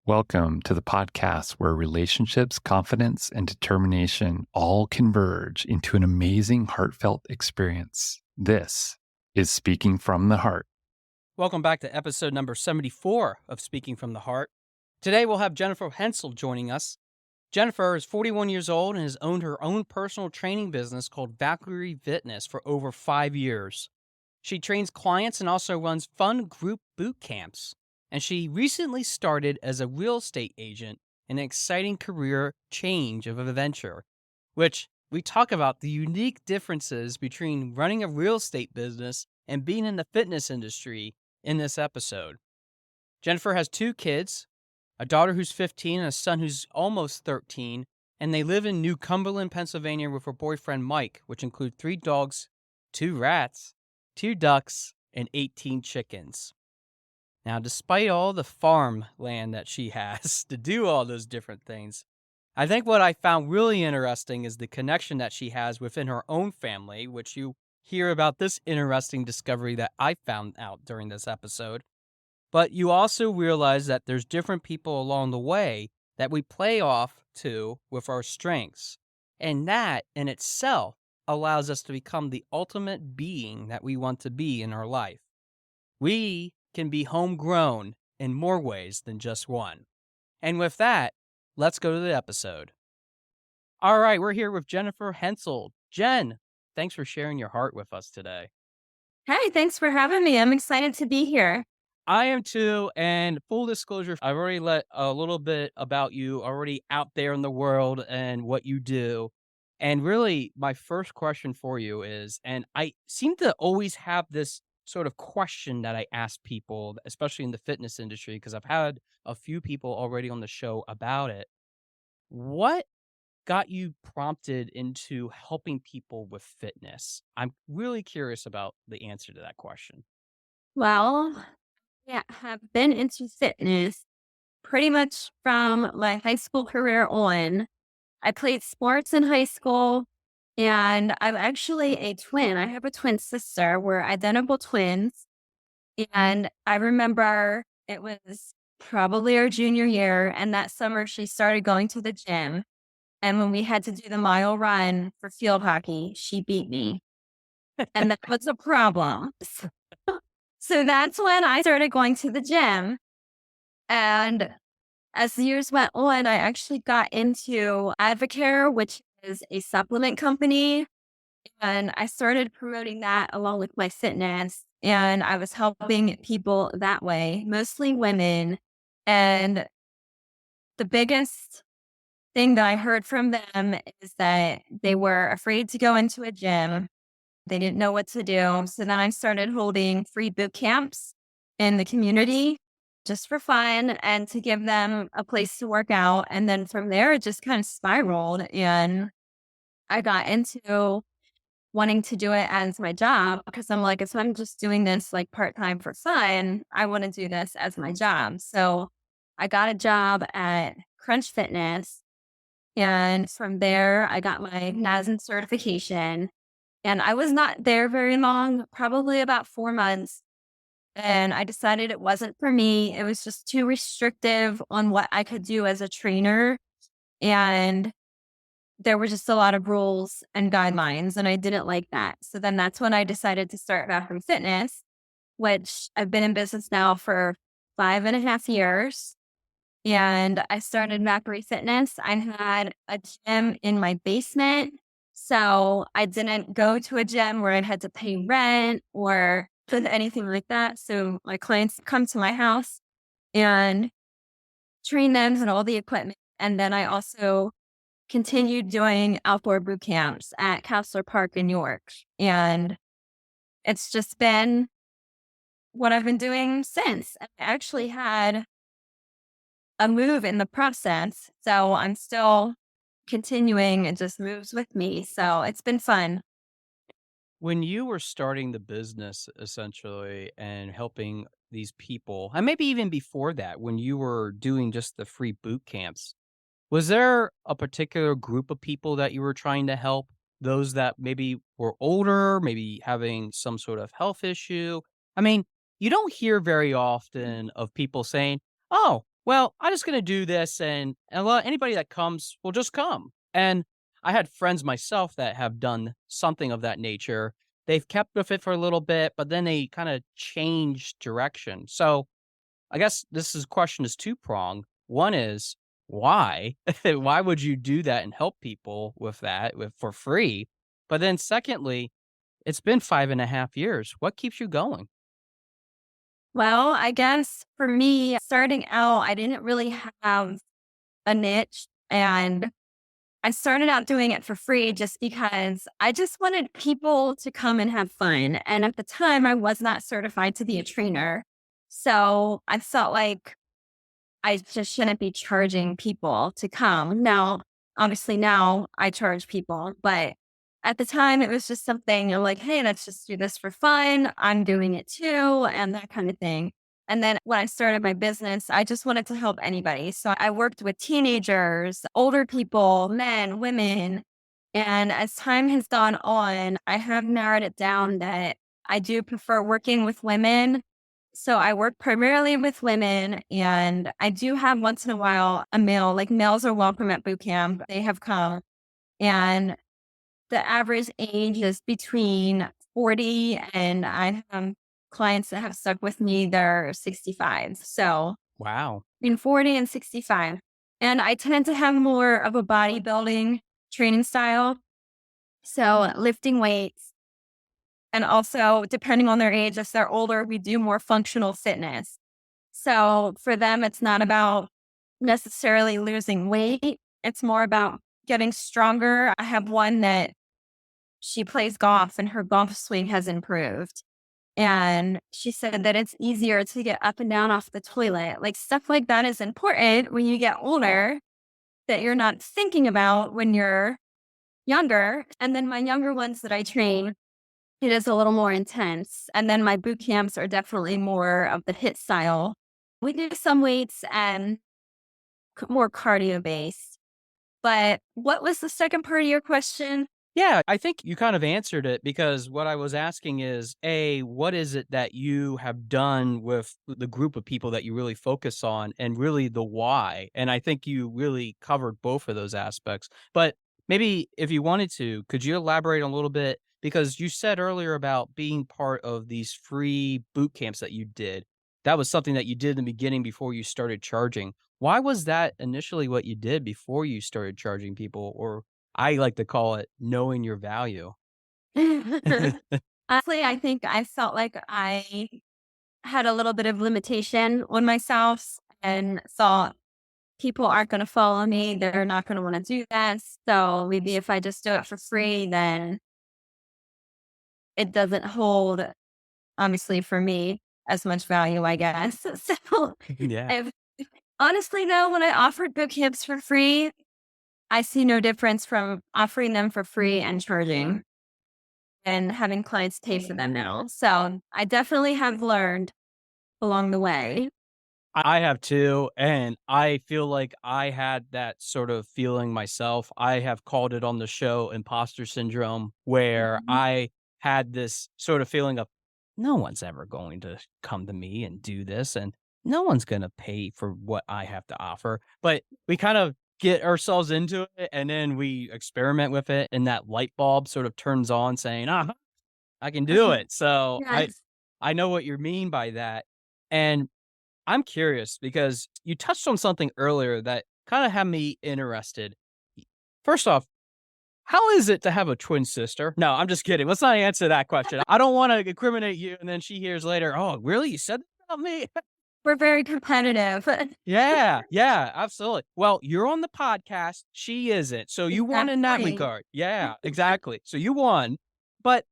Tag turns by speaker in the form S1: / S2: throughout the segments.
S1: Welcome to the podcast where relationships, confidence, and determination all converge into an amazing, heartfelt experience. This is Speaking from the Heart.
S2: Welcome back to episode number 74 of Speaking from the Heart. Today we'll have Jennifer Hensel joining us. Jennifer is 41 years old and has owned her own personal training business called Valkyrie Fitness for over 5 years. She trains clients and also runs fun group boot camps. And she recently started as a real estate agent, an exciting career change of a venture, which we talk about the unique differences between running a real estate business and being in the fitness industry in this episode. Jennifer has 2 kids, a daughter who's 15 and a son who's almost 13, and they live in New Cumberland, Pennsylvania with her boyfriend Mike, which include 3 dogs, 2 rats, 2 ducks, and 18 chickens. Now, despite all the farm land that she has to do all those different things, I think what I found really interesting is the connection that she has within her own family, which you hear about this interesting discovery that I found out during this episode. But you also realize that there's different people along the way that we play off to with our strengths. And that in itself allows us to become the ultimate being that we want to be in our life. We can be homegrown in more ways than just one. And with that, let's go to the episode. All right, we're here with Jennifer Hensel. Jen, thanks for sharing your heart with us today.
S3: Hey, thanks for having me. I'm excited to be here.
S2: I am too, and full disclosure, I've already let a little bit about you already out there in the world and what you do. And really, my first question for you is, and I seem to always have this sort of question that I ask people, especially in the fitness industry, because I've had a few people already on the show about it. What got you prompted into helping people with fitness? I'm really curious about the answer to that question.
S3: Well, yeah, have been into fitness pretty much from my high school career on. I played sports in high school, and I'm actually a twin. I have a twin sister. We're identical twins. And I remember it was probably our junior year, and that summer she started going to the gym. And when we had to do the mile run for field hockey, she beat me. And that was a problem. So that's when I started going to the gym. And as the years went on, I actually got into Advocare, which is a supplement company. And I started promoting that along with my fitness. And I was helping people that way, mostly women. And the biggest thing that I heard from them is that they were afraid to go into a gym. They didn't know what to do. So then I started holding free boot camps in the community just for fun and to give them a place to work out. And then from there, it just kind of spiraled. And I got into wanting to do it as my job because I'm like, if I'm just doing this like part time for fun, I want to do this as my job. So I got a job at Crunch Fitness. And from there, I got my NASM certification. And I was not there very long, probably about 4 months. And I decided it wasn't for me. It was just too restrictive on what I could do as a trainer. And there were just a lot of rules and guidelines, and I didn't like that. So then that's when I decided to start Valkyrie Fitness, which I've been in business now for 5.5 years. And I started Valkyrie Fitness. I had a gym in my basement. So I didn't go to a gym where I had to pay rent or anything like that. So my clients come to my house and train them and all the equipment. And then I also continued doing outdoor boot camps at Counselor Park in York. And it's just been what I've been doing since. I actually had a move in the process. So I'm still continuing. It just moves with me. So it's been fun.
S2: When you were starting the business essentially and helping these people, and maybe even before that, when you were doing just the free boot camps, was there a particular group of people that you were trying to help? Those that maybe were older, maybe having some sort of health issue? I mean, you don't hear very often of people saying, "Oh, well, I'm just going to do this and well, anybody that comes will just come. And I had friends myself that have done something of that nature. They've kept with it for a little bit, but then they kind of changed direction. So I guess question is two pronged. One is why? Why would you do that and help people with that for free? But then secondly, it's been 5.5 years. What keeps you going?
S3: Well, I guess for me, starting out, I didn't really have a niche, and I started out doing it for free just because I just wanted people to come and have fun. And at the time, I was not certified to be a trainer. So I felt like I just shouldn't be charging people to come. Now, obviously, now I charge people, but at the time, it was just something you're like, hey, let's just do this for fun. I'm doing it too, and that kind of thing. And then when I started my business, I just wanted to help anybody. So I worked with teenagers, older people, men, women. And as time has gone on, I have narrowed it down that I do prefer working with women. So I work primarily with women, and I do have once in a while a male, like males are welcome at boot camp. They have come, and the average age is between 40, and I have clients that have stuck with me, they're 65. So
S2: Wow.
S3: between 40 and 65. And I tend to have more of a bodybuilding training style. So lifting weights, and also depending on their age, as they're older, we do more functional fitness. So for them, it's not about necessarily losing weight. It's more about getting stronger. I have one that she plays golf and her golf swing has improved. And she said that it's easier to get up and down off the toilet. Like stuff like that is important when you get older that you're not thinking about when you're younger. And then my younger ones that I train, it is a little more intense. And then my boot camps are definitely more of the hit style. We do some weights and more cardio based. But what was the second part of your question?
S2: Yeah, I think you kind of answered it because what I was asking is, A, what is it that you have done with the group of people that you really focus on and really the why? And I think you really covered both of those aspects. But maybe if you wanted to, could you elaborate a little bit? Because you said earlier about being part of these free boot camps that you did. That was something that you did in the beginning before you started charging. Why was that initially what you did before you started charging people? Or I like to call it knowing your value.
S3: Honestly, I think I felt like I had a little bit of limitation on myself and thought people aren't going to follow me. They're not going to want to do that. So maybe if I just do it for free, then it doesn't hold, obviously, for me as much value, I guess. So
S2: Yeah.
S3: if, honestly, though, when I offered boot camps for free, I see no difference from offering them for free and charging and having clients pay for them now. So I definitely have learned along the way.
S2: I have too, and I feel like I had that sort of feeling myself. I have called it on the show imposter syndrome, where
S3: Mhm.
S2: I had this sort of feeling of no one's ever going to come to me and do this, and no one's going to pay for what I have to offer. But we kind of get ourselves into it and then we experiment with it, and that light bulb sort of turns on saying, ah, I can do it. So
S3: Yes.
S2: I know what you mean by that. And I'm curious because you touched on something earlier that kind of had me interested. First off, how is it to have a twin sister? No, I'm just kidding. Let's not answer that question. I don't want to incriminate you. And then she hears later, oh, really? You said that about me?
S3: We're very competitive.
S2: Yeah, yeah, absolutely. Well, you're on the podcast. She isn't. So you won in that
S3: Exactly.
S2: regard. Yeah, exactly. So you won. But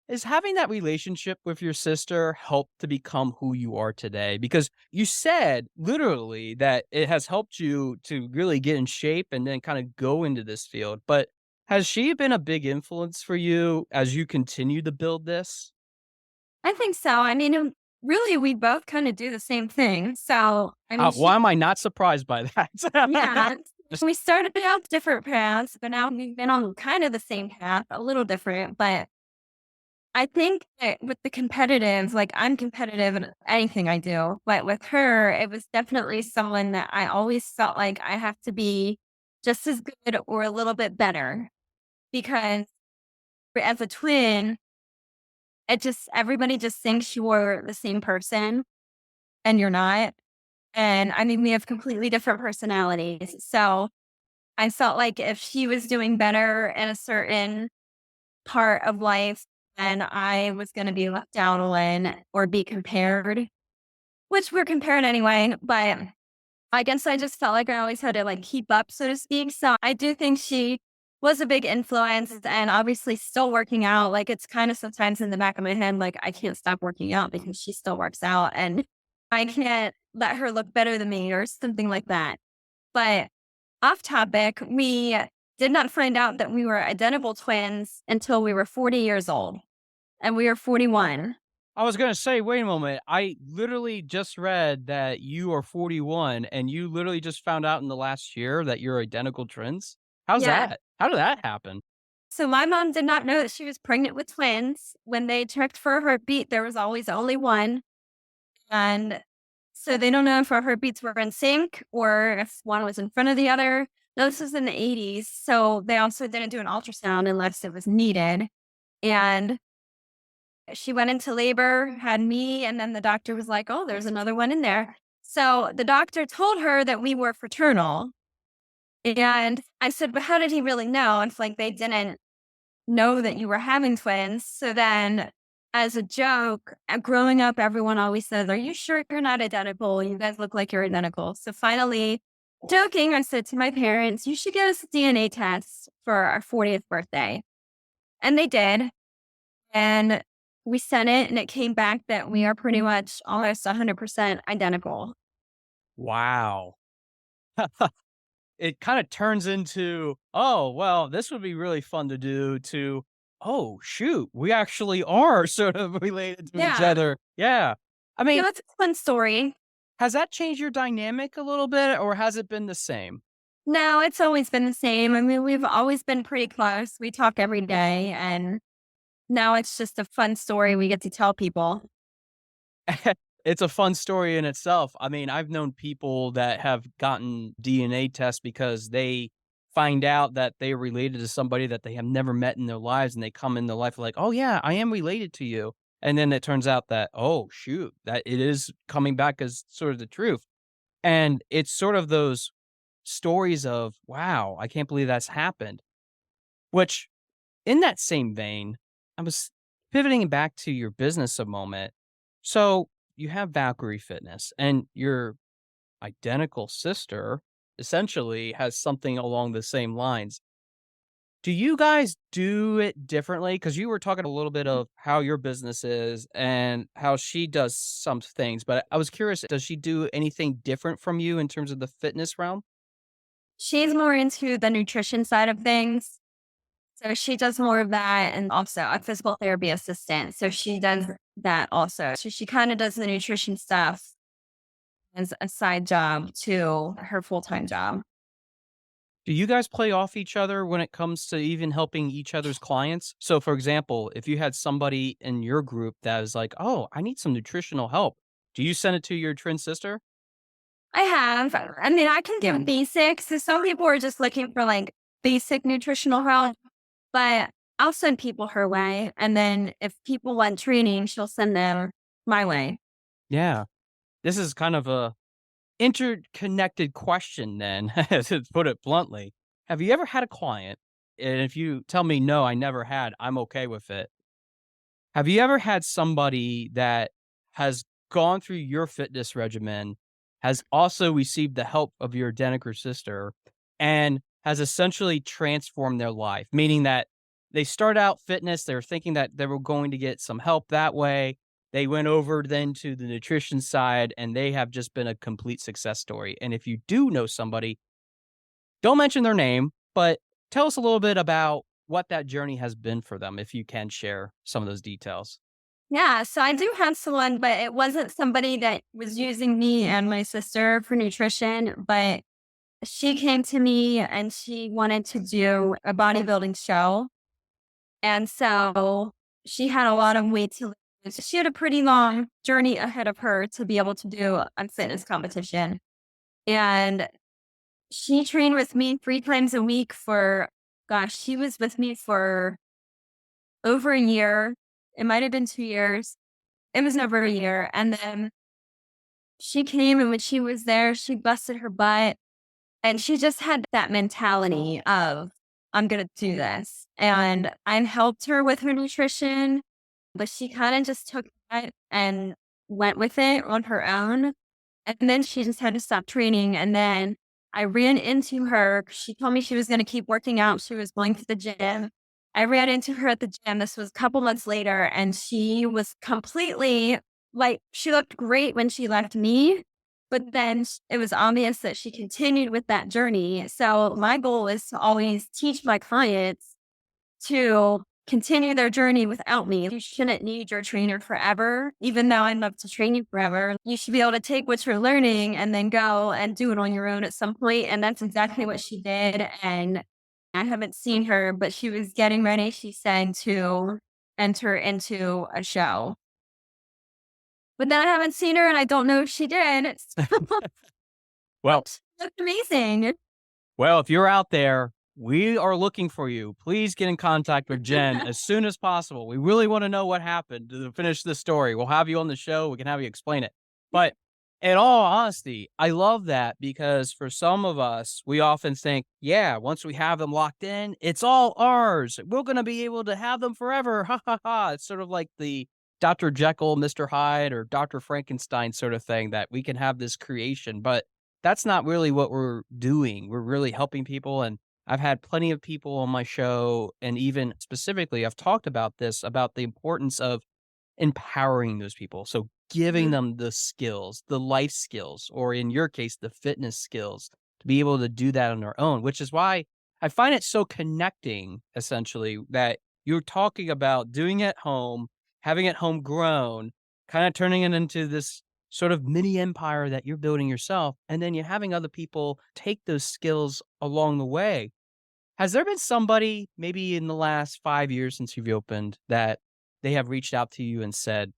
S2: is having that relationship with your sister helped to become who you are today? Because you said literally that it has helped you to really get in shape and then kind of go into this field. But has she been a big influence for you as you continue to build this?
S3: I think so. I mean, really, we both kind of do the same thing. So, I mean,
S2: Why am I not surprised by that?
S3: yeah, we started out different paths, but now we've been on kind of the same path, a little different, but I think that with the competitive, like I'm competitive in anything I do, but with her, it was definitely someone that I always felt like I have to be just as good or a little bit better because as a twin, everybody just thinks you're the same person and you're not. And I mean, we have completely different personalities. So I felt like if she was doing better in a certain part of life, then I was going to be left out on or be compared, which we're compared anyway. But I guess I just felt like I always had to like keep up, so to speak. So I do think she was a big influence and obviously still working out. Like it's kind of sometimes in the back of my head, like I can't stop working out because she still works out and I can't let her look better than me or something like that. But off topic, we did not find out that we were identical twins until we were 40 years old and we are 41.
S2: I was gonna say, wait a moment. I literally just read that you are 41 and you literally just found out in the last year that you're identical twins? How's
S3: Yeah.
S2: that? How did that happen?
S3: So my mom did not know that she was pregnant with twins. When they checked for a heartbeat, there was always only one. And so they don't know if our heartbeats were in sync or if one was in front of the other. No, this was in the 80s. So they also didn't do an ultrasound unless it was needed. And she went into labor, had me, and then the doctor was like, oh, there's another one in there. So the doctor told her that we were fraternal. And I said, but how did he really know? If like they didn't know that you were having twins. So then, as a joke, growing up, everyone always says, are you sure you're not identical? You guys look like you're identical. So finally, joking, I said to my parents, you should get us a DNA test for our 40th birthday. And they did. And we sent it, and it came back that we are pretty much almost 100% identical.
S2: Wow. It kinda turns into, "Oh, well, this would be really fun to do," to, "Oh, shoot, we actually are sort of related to each
S3: Yeah.
S2: other." Yeah. I
S3: Yeah,
S2: mean,
S3: that's a fun story.
S2: has that changed your dynamic a little bit, or has it been the same?
S3: No, it's always been the same. I mean, we've always been pretty close. We talk every day, and now it's just a fun story we get to tell people.
S2: It's a fun story in itself. I mean, I've known people that have gotten DNA tests because they find out that they're related to somebody that they have never met in their lives, and they come in their life like, "Oh, yeah, I am related to you." And then it turns out that, "Oh, shoot, that it is coming back as sort of the truth." And it's sort of those stories of, "Wow, I can't believe that's happened." Which, in that same vein, I was pivoting back to your business a moment. So you have Valkyrie Fitness, and your identical sister essentially has something along the same lines. Do you guys do it differently? Because you were talking a little bit of how your business is and how she does some things, but I was curious, does she do anything different from you in terms of the fitness realm?
S3: She's more into the nutrition side of things. So she does more of that and also a physical therapy assistant. So she does that also. So she kind of does the nutrition stuff as a side job to her full time job.
S2: Do you guys play off each other when it comes to even helping each other's clients? So, for example, if you had somebody in your group that is like, "Oh, I need some nutritional help," do you send it to your twin sister?
S3: I have. I mean, I can give basics. So some people are just looking for like basic nutritional help, but I'll send people her way. And then if people want training, she'll send them my way.
S2: Yeah. This is kind of a interconnected question then, to put it bluntly. Have you ever had a client, and if you tell me, "No, I never had," I'm okay with it. Have you ever had somebody that has gone through your fitness regimen, has also received the help of your identical sister, and has essentially transformed their life? Meaning that they start out fitness, they were thinking that they were going to get some help that way. They went over then to the nutrition side, and they have just been a complete success story. And if you do know somebody, don't mention their name, but tell us a little bit about what that journey has been for them, if you can share some of those details.
S3: Yeah. So I do have someone, but it wasn't somebody that was using me and my sister for nutrition, but she came to me and she wanted to do a bodybuilding show. And so she had a lot of weight to lose. She had a pretty long journey ahead of her to be able to do a fitness competition. And she trained with me 3 times a week for, gosh, she was with me for over a year. It might have been 2 years. It was over a year. And then she came, and when she was there, she busted her butt. And she just had that mentality of, I'm going to do this. And I helped her with her nutrition, but she kind of just took that and went with it on her own. And then she just had to stop training. And then I ran into her. She told me she was going to keep working out. She was going to the gym. I ran into her at the gym. This was a couple months later, and she was completely like, she looked great when she left me. But then it was obvious that she continued with that journey. So my goal is to always teach my clients to continue their journey without me. You shouldn't need your trainer forever. Even though I'd love to train you forever, you should be able to take what you're learning and then go and do it on your own at some point. And that's exactly what she did. And I haven't seen her, but she was getting ready, she said, to enter into a show. But then I haven't seen her, and I don't know if she did.
S2: Well,
S3: That's amazing.
S2: Well, if you're out there, we are looking for you. Please get in contact with Jen as soon as possible. We really want to know what happened to finish this story. We'll have you on the show. We can have you explain it. But in all honesty, I love that, because for some of us, we often think, yeah, once we have them locked in, it's all ours. We're going to be able to have them forever. Ha ha ha. It's sort of like the Dr. Jekyll, Mr. Hyde, or Dr. Frankenstein sort of thing, that we can have this creation. But that's not really what we're doing. We're really helping people. And I've had plenty of people on my show, and even specifically, I've talked about this, about the importance of empowering those people. So giving
S3: Mhm.
S2: them the skills, the life skills, or in your case, the fitness skills, to be able to do that on their own, which is why I find it so connecting, essentially, that you're talking about doing it at home, having it homegrown, kind of turning it into this sort of mini empire that you're building yourself. And then you're having other people take those skills along the way. Has there been somebody, maybe in the last 5 years since you've opened, that they have reached out to you and said,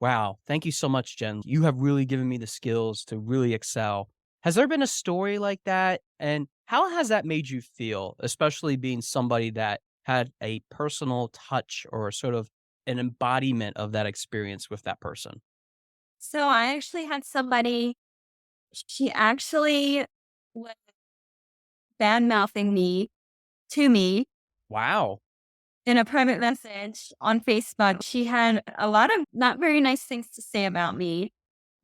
S2: wow, thank you so much, Jen. You have really given me the skills to really excel. Has there been a story like that? And how has that made you feel, especially being somebody that had a personal touch or sort of an embodiment of that experience with that person?
S3: So I actually had somebody, she actually was bad mouthing me to me
S2: Wow.
S3: in a private message on Facebook. She had a lot of not very nice things to say about me,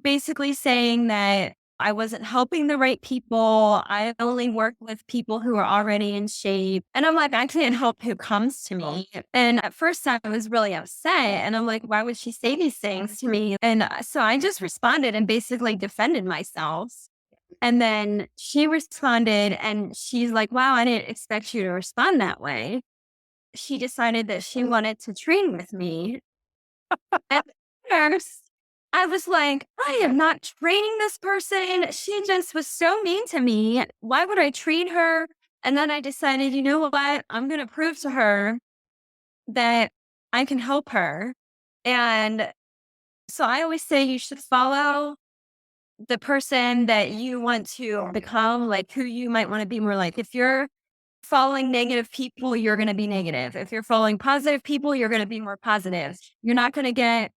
S3: basically saying that I wasn't helping the right people. I only work with people who are already in shape. And I'm like, I can't help who comes to me. And at first I was really upset. And I'm like, why would she say these things to me? And so I just responded and basically defended myself. And then she responded, and she's like, wow, I didn't expect you to respond that way. She decided that she wanted to train with me. At first, I was like, I am not training this person. She just was so mean to me. Why would I train her? And then I decided, you know what? I'm going to prove to her that I can help her. And so I always say you should follow the person that you want to become, like who you might want to be more like. If you're following negative people, you're going to be negative. If you're following positive people, you're going to be more positive. You're not going to get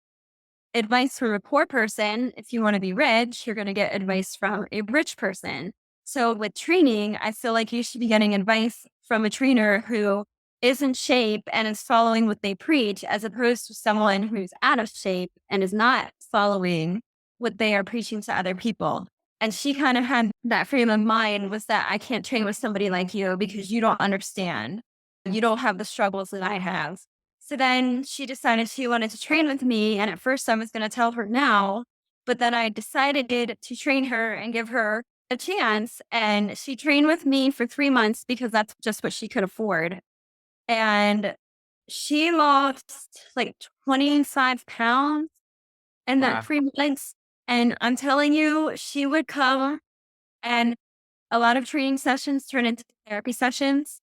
S3: advice from a poor person. If you want to be rich, you're going to get advice from a rich person. So with training, I feel like you should be getting advice from a trainer who is in shape and is following what they preach, as opposed to someone who's out of shape and is not following what they are preaching to other people. And she kind of had that frame of mind, was that I can't train with somebody like you because you don't understand. You don't have the struggles that I have. So then she decided she wanted to train with me. And at first I was going to tell her no, but then I decided to train her and give her a chance. And she trained with me for 3 months because that's just what she could afford. And she lost like 25 pounds in that
S2: Wow.
S3: 3 months. And I'm telling you, she would come, and a lot of training sessions turn into therapy sessions.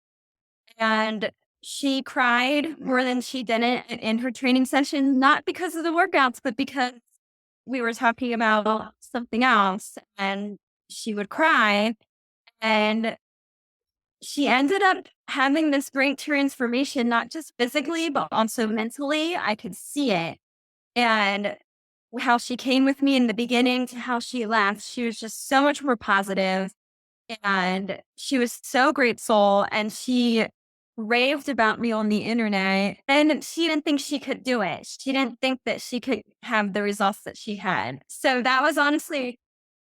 S3: And she cried more than she didn't in her training session, not because of the workouts, but because we were talking about something else and she would cry. And she ended up having this great transformation, not just physically, but also mentally. I could see it. And how she came with me in the beginning to how she left, she was just so much more positive, and she was so grateful, and she raved about me on the internet, and she didn't think she could do it. She didn't think that she could have the results that she had. So that was honestly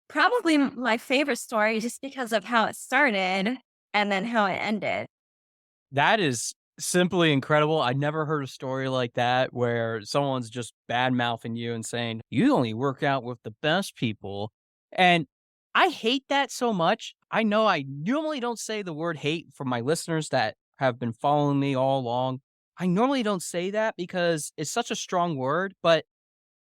S3: probably my favorite story just because of how it started and then how it ended.
S2: That is simply incredible. I never heard a story like that where someone's just bad mouthing you and saying, you only work out with the best people. And I hate that so much. I know I normally don't say the word hate for my listeners that have been following me all along. I normally don't say that because it's such a strong word, but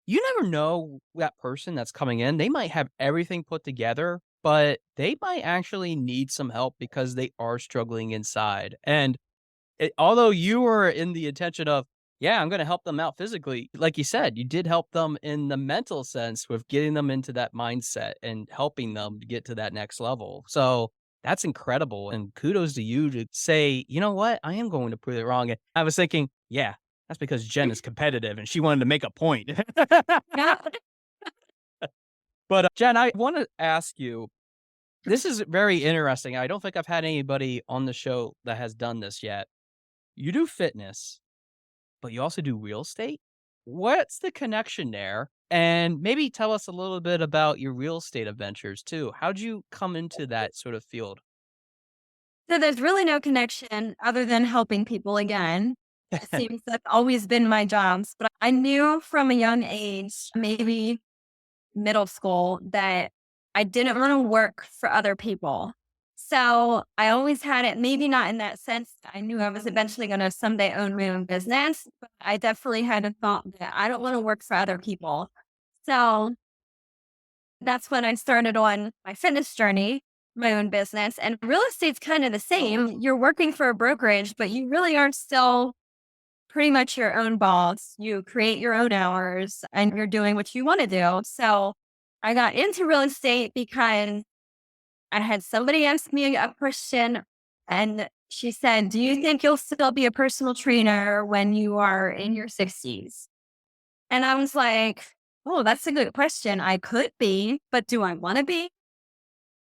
S2: you never know that person that's coming in. They might have everything put together, but they might actually need some help because they are struggling inside. And although you were in the intention of, yeah, I'm going to help them out physically, like you said, you did help them in the mental sense with getting them into that mindset and helping them to get to that next level. So that's incredible. And kudos to you to say, you know what, I am going to prove it wrong. And I was thinking, yeah, that's because Jen is competitive and she wanted to make a point.
S3: Yeah.
S2: But Jen, I want to ask you, this is very interesting. I don't think I've had anybody on the show that has done this yet. You do fitness, but you also do real estate. What's the connection there? And maybe tell us a little bit about your real estate adventures too. How'd you come into that sort of field?
S3: So there's really no connection other than helping people again. It seems that's always been my jobs, but I knew from a young age, maybe middle school, that I didn't want to work for other people. So I always had it, maybe not in that sense. I knew I was eventually going to someday own my own business, but I definitely had a thought that I don't want to work for other people. So that's when I started on my fitness journey, my own business. And real estate's kind of the same. You're working for a brokerage, but you really are still pretty much your own boss. You create your own hours and you're doing what you want to do. So I got into real estate because I had somebody ask me a question, and she said, do you think you'll still be a personal trainer when you are in your 60s? And I was like, oh, that's a good question. I could be, but do I want to be?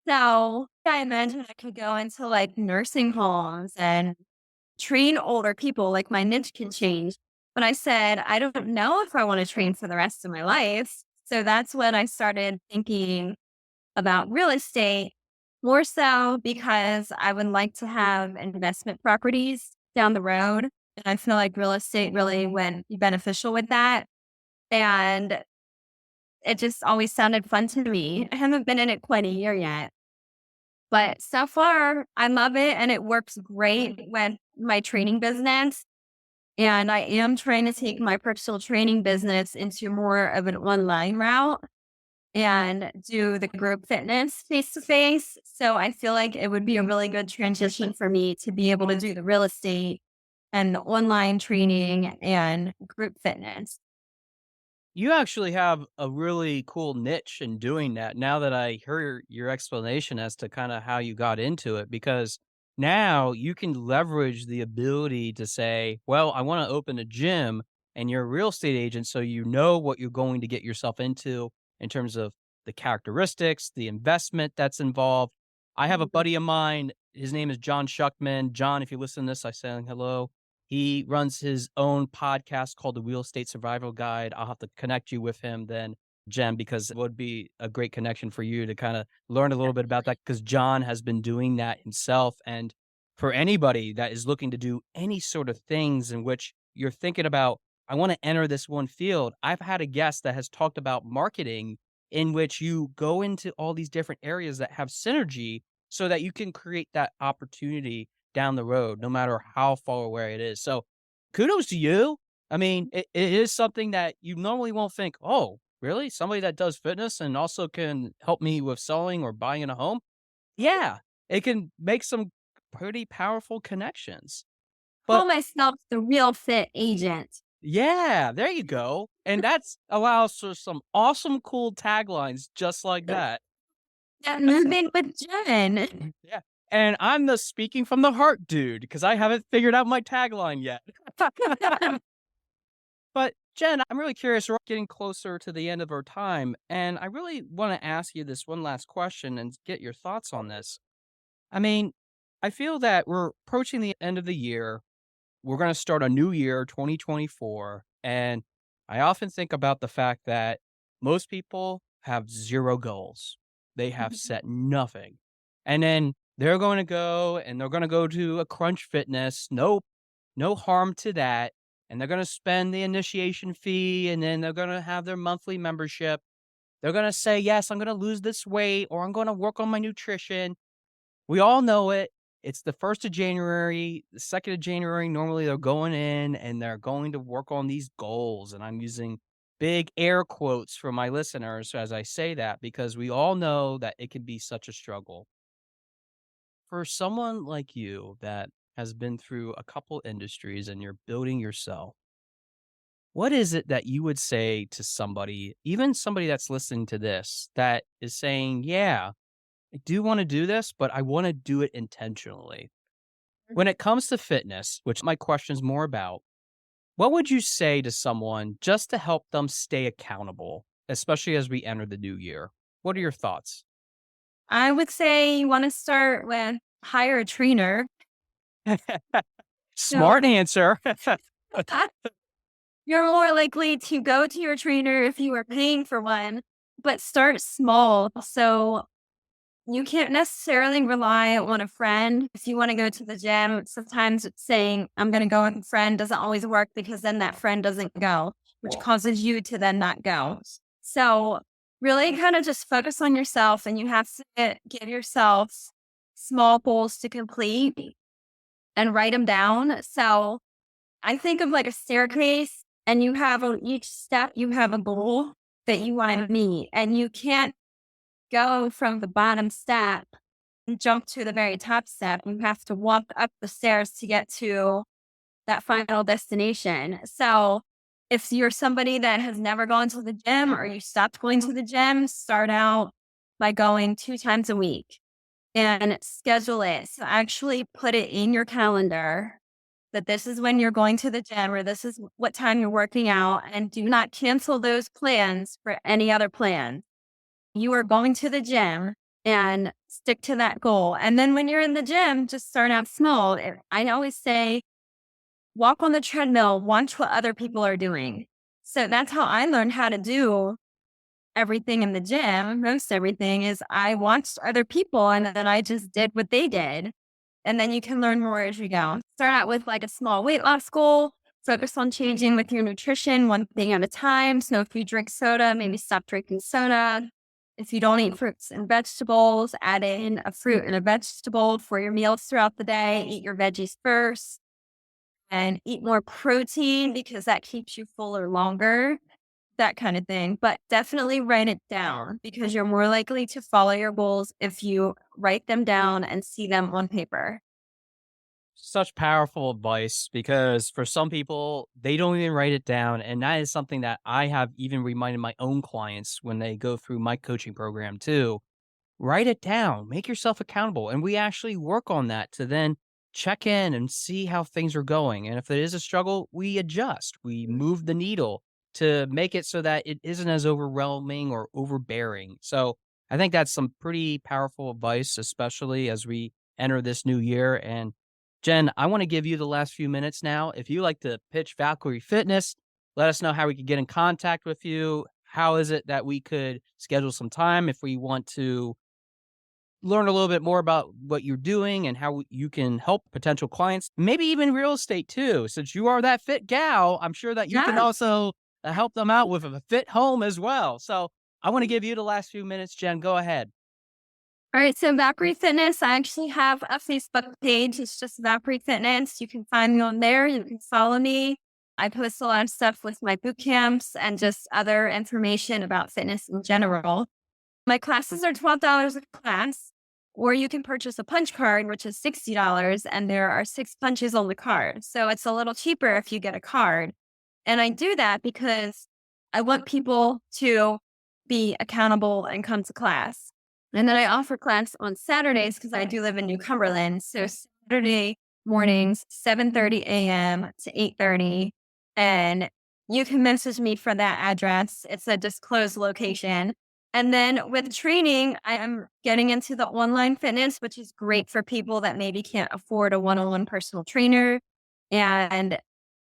S3: So I imagined I could go into like nursing homes and train older people. Like my niche can change. But I said, I don't know if I want to train for the rest of my life. So that's when I started thinking about real estate, more so because I would like to have investment properties down the road. And I feel like real estate really would be beneficial with that. And it just always sounded fun to me. I haven't been in it quite a year yet. But so far, I love it and it works great with my training business. And I am trying to take my personal training business into more of an online route and do the group fitness face to face. So I feel like it would be a really good transition for me to be able to do the real estate and the online training and group fitness.
S2: You actually have a really cool niche in doing that now that I hear your explanation as to kind of how you got into it, because now you can leverage the ability to say, well, I want to open a gym and you're a real estate agent. So you know what you're going to get yourself into in terms of the characteristics, the investment that's involved. I have a buddy of mine. His name is John Shuckman. John, if you listen to this, I say hello. He runs his own podcast called the Real Estate Survival Guide. I'll have to connect you with him then, Jen, because it would be a great connection for you to kind of learn a little bit about that because John has been doing that himself. And for anybody that is looking to do any sort of things in which you're thinking about, I want to enter this one field. I've had a guest that has talked about marketing in which you go into all these different areas that have synergy so that you can create that opportunity down the road, no matter how far away it is. So kudos to you. I mean, it is something that you normally won't think, oh, really? Somebody that does fitness and also can help me with selling or buying in a home? Yeah, it can make some pretty powerful connections.
S3: call
S2: But
S3: myself the real fit agent.
S2: yeah, there you go. And that's allows for some awesome, cool taglines just like that.
S3: Yeah, moving with Jen.
S2: Yeah. And I'm the speaking from the heart dude because I haven't figured out my tagline yet. But Jen, I'm really curious. We're getting closer to the end of our time, and I really want to ask you this one last question and get your thoughts on this. I mean, I feel that we're approaching the end of the year. We're going to start a new year, 2024. And I often think about the fact that most people have zero goals. They have set nothing. And then they're going to go and they're going to go to a Crunch Fitness. Nope, no harm to that. And they're going to spend the initiation fee and then they're going to have their monthly membership. They're going to say, yes, I'm going to lose this weight or I'm going to work on my nutrition. We all know it. It's the 1st of January, the 2nd of January, normally they're going in and they're going to work on these goals, and I'm using big air quotes for my listeners as I say that because we all know that it can be such a struggle. For someone like you that has been through a couple industries and you're building yourself, what is it that you would say to somebody, even somebody that's listening to this, that is saying, "Yeah, I do wanna do this, but I wanna do it intentionally." When it comes to fitness, which my question's more about, what would you say to someone just to help them stay accountable, especially as we enter the new year? What are your thoughts?
S3: I would say you want to start with hire a trainer. So
S2: Smart answer.
S3: you're more likely to go to your trainer if you are paying for one, but start small. So you can't necessarily rely on a friend. If you want to go to the gym, sometimes it's saying, I'm going to go with a friend doesn't always work because then that friend doesn't go, which causes you to then not go. So really kind of just focus on yourself and you have to give yourself small goals to complete and write them down. So I think of like a staircase and you have on each step, you have a goal that you want to meet and you can't go from the bottom step and jump to the very top step. You have to walk up the stairs to get to that final destination. So if you're somebody that has never gone to the gym or you stopped going to the gym, start out by going 2 times a week and schedule it. So actually put it in your calendar that this is when you're going to the gym or this is what time you're working out, and do not cancel those plans for any other plan. You are going to the gym and stick to that goal. And then when you're in the gym, just start out small. I always say, walk on the treadmill, watch what other people are doing. So that's how I learned how to do everything in the gym. Most everything is I watched other people and then I just did what they did. And then you can learn more as you go. Start out with like a small weight loss goal. Focus on changing with your nutrition one thing at a time. So if you drink soda, maybe stop drinking soda. If you don't eat fruits and vegetables, add in a fruit and a vegetable for your meals throughout the day. Eat your veggies first and eat more protein because that keeps you fuller longer, that kind of thing. But definitely write it down because you're more likely to follow your goals if you write them down and see them on paper.
S2: Such powerful advice because for some people, they don't even write it down. And that is something that I have even reminded my own clients when they go through my coaching program too. Write it down, make yourself accountable. And we actually work on that to then check in and see how things are going. And if there is a struggle, we adjust, we move the needle to make it so that it isn't as overwhelming or overbearing. So I think that's some pretty powerful advice, especially as we enter this new year. And Jen, I want to give you the last few minutes now. If you like to pitch Valkyrie Fitness, let us know how we could get in contact with you. How is it that we could schedule some time if we want to learn a little bit more about what you're doing and how you can help potential clients, maybe even real estate too. Since you are that fit gal, I'm sure that you can
S3: Yeah.
S2: also help them out with a fit home as well. So I want to give you the last few minutes, Jen. Go ahead.
S3: All right. So Valkyrie Fitness, I actually have a Facebook page. It's just Valkyrie Fitness. You can find me on there. You can follow me. I post a lot of stuff with my boot camps and just other information about fitness in general. My classes are $12 a class. Or you can purchase a punch card, which is $60, and there are 6 punches on the card. So it's a little cheaper if you get a card. And I do that because I want people to be accountable and come to class. And then I offer class on Saturdays because I do live in New Cumberland. So Saturday mornings, 7:30 a.m. to 8:30. And you can message me for that address. It's a disclosed location. And then with training, I am getting into the online fitness, which is great for people that maybe can't afford a one-on-one personal trainer. And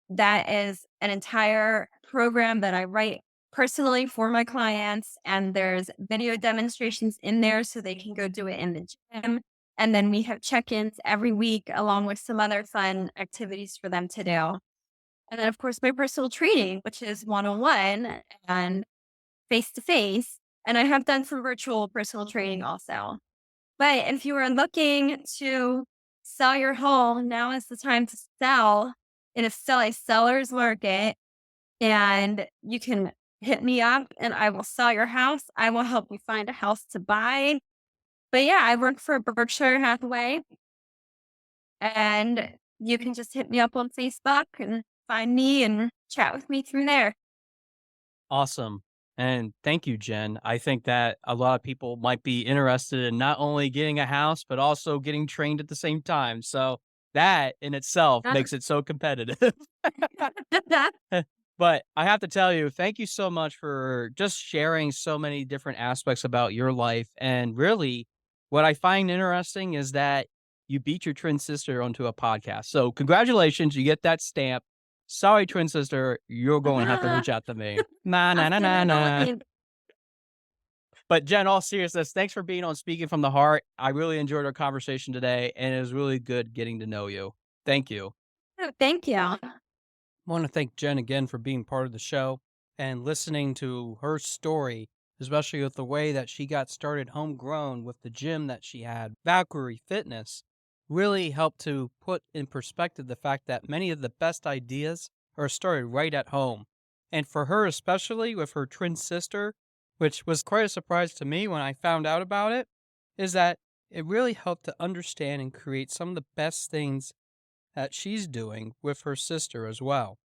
S3: that is an entire program that I write personally for my clients. And there's video demonstrations in there so they can go do it in the gym. And then we have check-ins every week along with some other fun activities for them to do. And then, of course, my personal training, which is one-on-one and face-to-face. And I have done some virtual personal training also. But if you are looking to sell your home, now is the time to sell. It is still a seller's market, and you can hit me up and I will sell your house. I will help you find a house to buy. But yeah, I work for Berkshire Hathaway, and you can just hit me up on Facebook and find me and chat with me through there.
S2: Awesome. And thank you, Jen. I think that a lot of people might be interested in not only getting a house, but also getting trained at the same time. So that in itself makes it so competitive. But I have to tell you, thank you so much for just sharing so many different aspects about your life. And really, what I find interesting is that you beat your twin sister onto a podcast. So congratulations, you get that stamp. Sorry, twin sister, you're going to have to reach out to me. Nah, nah, nah, nah, nah. But Jen, all seriousness, thanks for being on Speaking from the Heart. I really enjoyed our conversation today, and it was really good getting to know you. Thank you.
S3: Thank you.
S2: I want to thank Jen again for being part of the show and listening to her story, especially with the way that she got started homegrown with the gym that she had. Valkyrie Fitness really helped to put in perspective the fact that many of the best ideas are started right at home. And for her, especially with her twin sister, which was quite a surprise to me when I found out about it, is that it really helped to understand and create some of the best things that she's doing with her sister as well.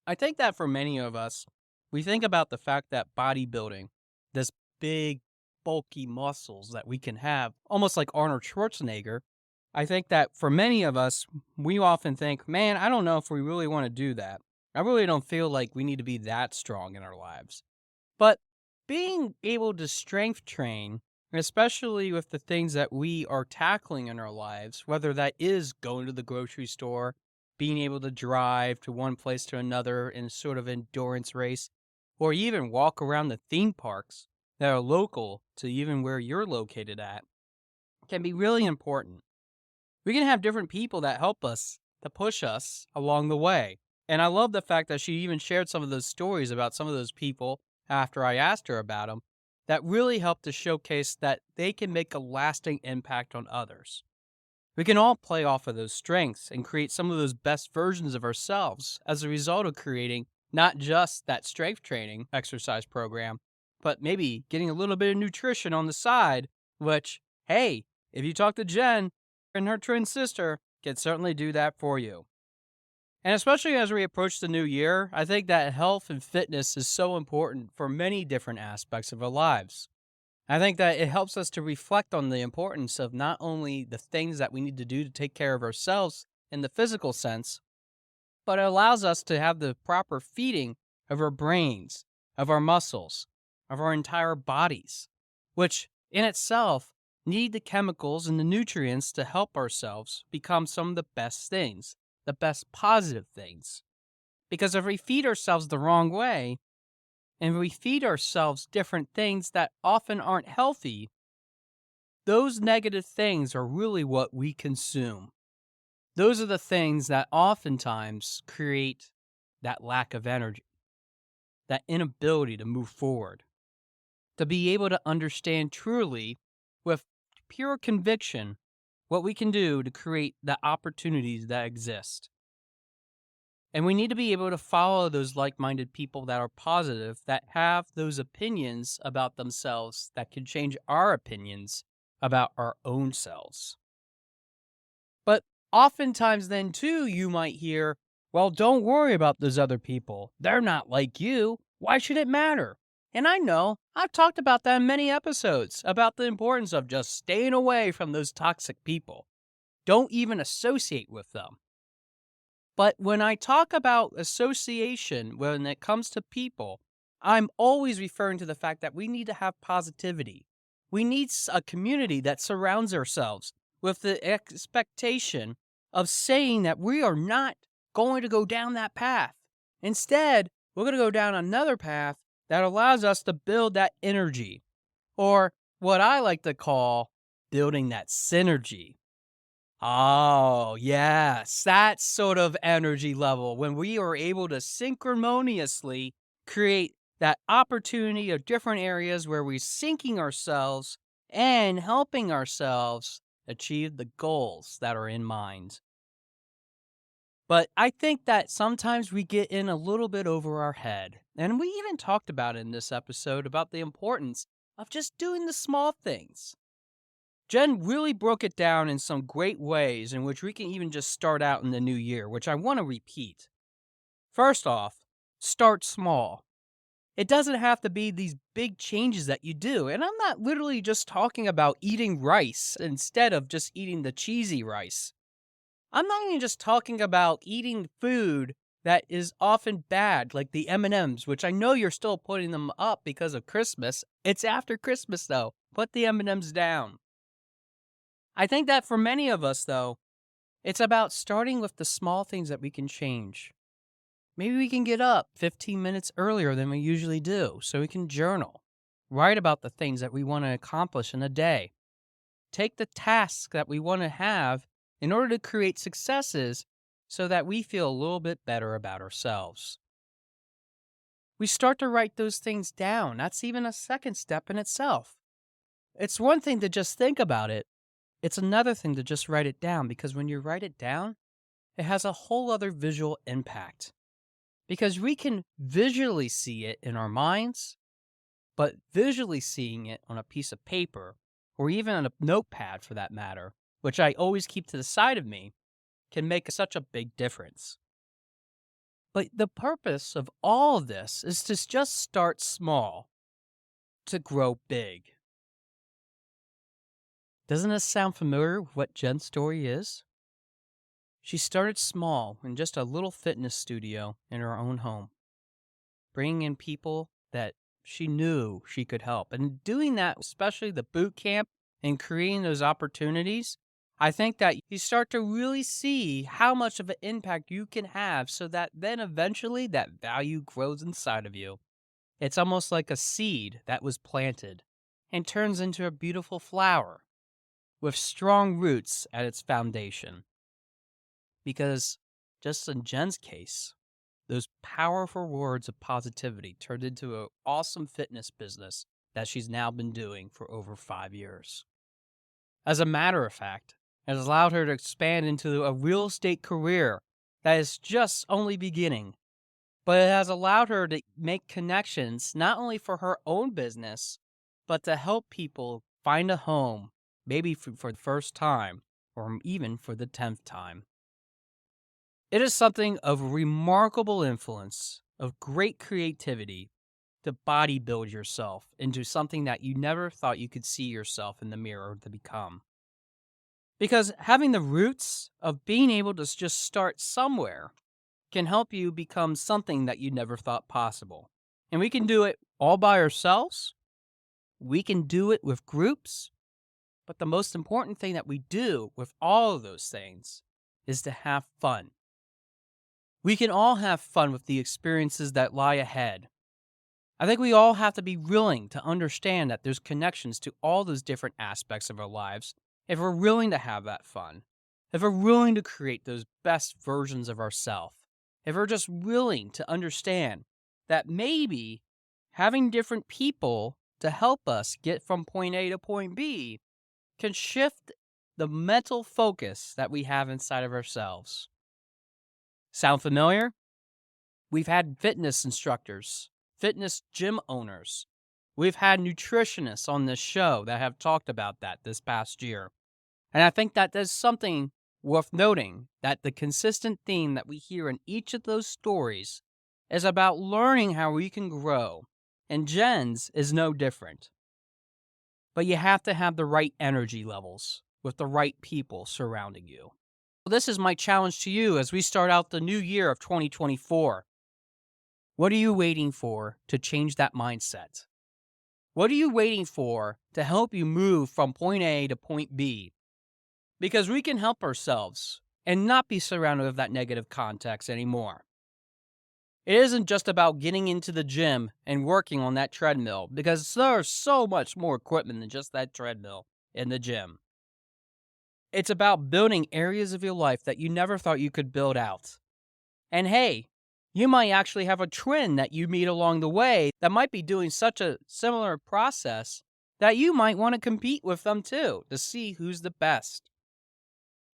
S2: I think that for many of us, we think about the fact that bodybuilding, this big, bulky muscles that we can have, almost like Arnold Schwarzenegger, I think that for many of us, we often think, man, I don't know if we really want to do that. I really don't feel like we need to be that strong in our lives. But being able to strength train, especially with the things that we are tackling in our lives, whether that is going to the grocery store, being able to drive to one place to another in a sort of endurance race, or even walk around the theme parks that are local to even where you're located at, can be really important. We can have different people that help us, to push us along the way. And I love the fact that she even shared some of those stories about some of those people after I asked her about them that really helped to showcase that they can make a lasting impact on others. We can all play off of those strengths and create some of those best versions of ourselves as a result of creating not just that strength training exercise program, but maybe getting a little bit of nutrition on the side, which, hey, if you talk to Jen and her twin sister, can certainly do that for you. And especially as we approach the new year, I think that health and fitness is so important for many different aspects of our lives. I think that it helps us to reflect on the importance of not only the things that we need to do to take care of ourselves in the physical sense, but it allows us to have the proper feeding of our brains, of our muscles, of our entire bodies, which in itself need the chemicals and the nutrients to help ourselves become some of the best things, the best positive things. Because if we feed ourselves the wrong way, and we feed ourselves different things that often aren't healthy, those negative things are really what we consume. Those are the things that oftentimes create that lack of energy, that inability to move forward, to be able to understand truly, with pure conviction, what we can do to create the opportunities that exist. And we need to be able to follow those like-minded people that are positive, that have those opinions about themselves that can change our opinions about our own selves. But oftentimes, then, too, you might hear, well, don't worry about those other people. They're not like you. Why should it matter? And I know I've talked about that in many episodes about the importance of just staying away from those toxic people. Don't even associate with them. But when I talk about association, when it comes to people, I'm always referring to the fact that we need to have positivity. We need a community that surrounds ourselves with the expectation of saying that we are not going to go down that path. Instead, we're going to go down another path that allows us to build that energy, or what I like to call building that synergy. Oh, yes, that sort of energy level when we are able to synchronously create that opportunity of different areas where we're syncing ourselves and helping ourselves achieve the goals that are in mind. But I think that sometimes we get in a little bit over our head. And we even talked about in this episode about the importance of just doing the small things. Jen really broke it down in some great ways in which we can even just start out in the new year, which I want to repeat. First off, start small. It doesn't have to be these big changes that you do. And I'm not literally just talking about eating rice instead of just eating the cheesy rice. I'm not even just talking about eating food that is often bad, like the M&Ms, which I know you're still putting them up because of Christmas. It's after Christmas, though. Put the M&Ms down. I think that for many of us, though, it's about starting with the small things that we can change. Maybe we can get up 15 minutes earlier than we usually do so we can journal, write about the things that we want to accomplish in a day, take the tasks that we want to have in order to create successes so that we feel a little bit better about ourselves. We start to write those things down. That's even a second step in itself. It's one thing to just think about it. It's another thing to just write it down, because when you write it down, it has a whole other visual impact. Because we can visually see it in our minds, but visually seeing it on a piece of paper, or even on a notepad for that matter, which I always keep to the side of me, can make such a big difference. But the purpose of all of this is to just start small, to grow big. Doesn't this sound familiar with what Jen's story is? She started small in just a little fitness studio in her own home, bringing in people that she knew she could help. And doing that, especially the boot camp and creating those opportunities, I think that you start to really see how much of an impact you can have, so that then eventually that value grows inside of you. It's almost like a seed that was planted and turns into a beautiful flower with strong roots at its foundation. Because, just in Jen's case, those powerful words of positivity turned into an awesome fitness business that she's now been doing for over 5 years. As a matter of fact, it has allowed her to expand into a real estate career that is just only beginning, but it has allowed her to make connections not only for her own business, but to help people find a home, maybe for the first time, or even for the 10th time. It is something of remarkable influence, of great creativity, to bodybuild yourself into something that you never thought you could see yourself in the mirror to become. Because having the roots of being able to just start somewhere can help you become something that you never thought possible. And we can do it all by ourselves. We can do it with groups. But the most important thing that we do with all of those things is to have fun. We can all have fun with the experiences that lie ahead. I think we all have to be willing to understand that there's connections to all those different aspects of our lives if we're willing to have that fun, if we're willing to create those best versions of ourselves, if we're just willing to understand that maybe having different people to help us get from point A to point B can shift the mental focus that we have inside of ourselves. Sound familiar? We've had fitness instructors, fitness gym owners We've had nutritionists on this show that have talked about that this past year. And I think that there's something worth noting, that the consistent theme that we hear in each of those stories is about learning how we can grow. And Jen's is no different. But you have to have the right energy levels with the right people surrounding you. This is my challenge to you as we start out the new year of 2024. What are you waiting for to change that mindset? What are you waiting for to help you move from point A to point B? Because we can help ourselves and not be surrounded with that negative context anymore. It isn't just about getting into the gym and working on that treadmill, because there's so much more equipment than just that treadmill in the gym. It's about building areas of your life that you never thought you could build out. And hey, you might actually have a twin that you meet along the way that might be doing such a similar process that you might want to compete with them too to see who's the best.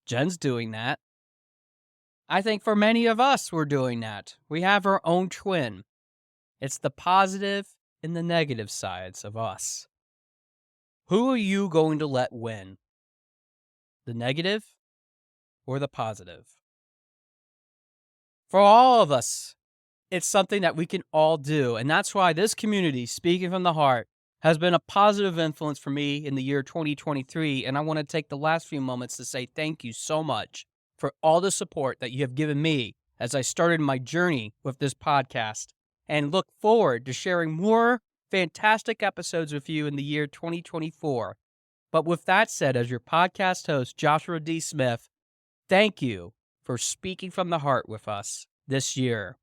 S2: Jen's doing that. I think for many of us, we're doing that. We have our own twin. It's the positive and the negative sides of us. Who are you going to let win? The negative or the positive? For all of us, it's something that we can all do. And that's why this community, Speaking from the Heart, has been a positive influence for me in the year 2023. And I want to take the last few moments to say thank you so much for all the support that you have given me as I started my journey with this podcast, and look forward to sharing more fantastic episodes with you in the year 2024. But with that said, as your podcast host, Joshua D. Smith, thank you for speaking from the heart with us this year.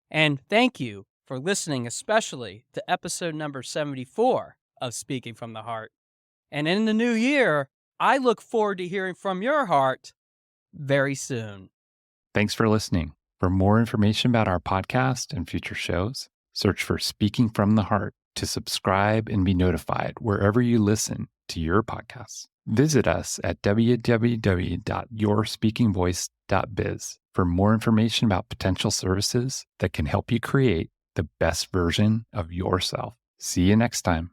S2: And thank you for listening, especially to episode number 74 of Speaking from the Heart. And in the new year, I look forward to hearing from your heart very soon.
S1: Thanks for listening. For more information about our podcast and future shows, search for Speaking from the Heart to subscribe and be notified wherever you listen to your podcasts. Visit us at www.yourspeakingvoice.biz for more information about potential services that can help you create the best version of yourself. See you next time.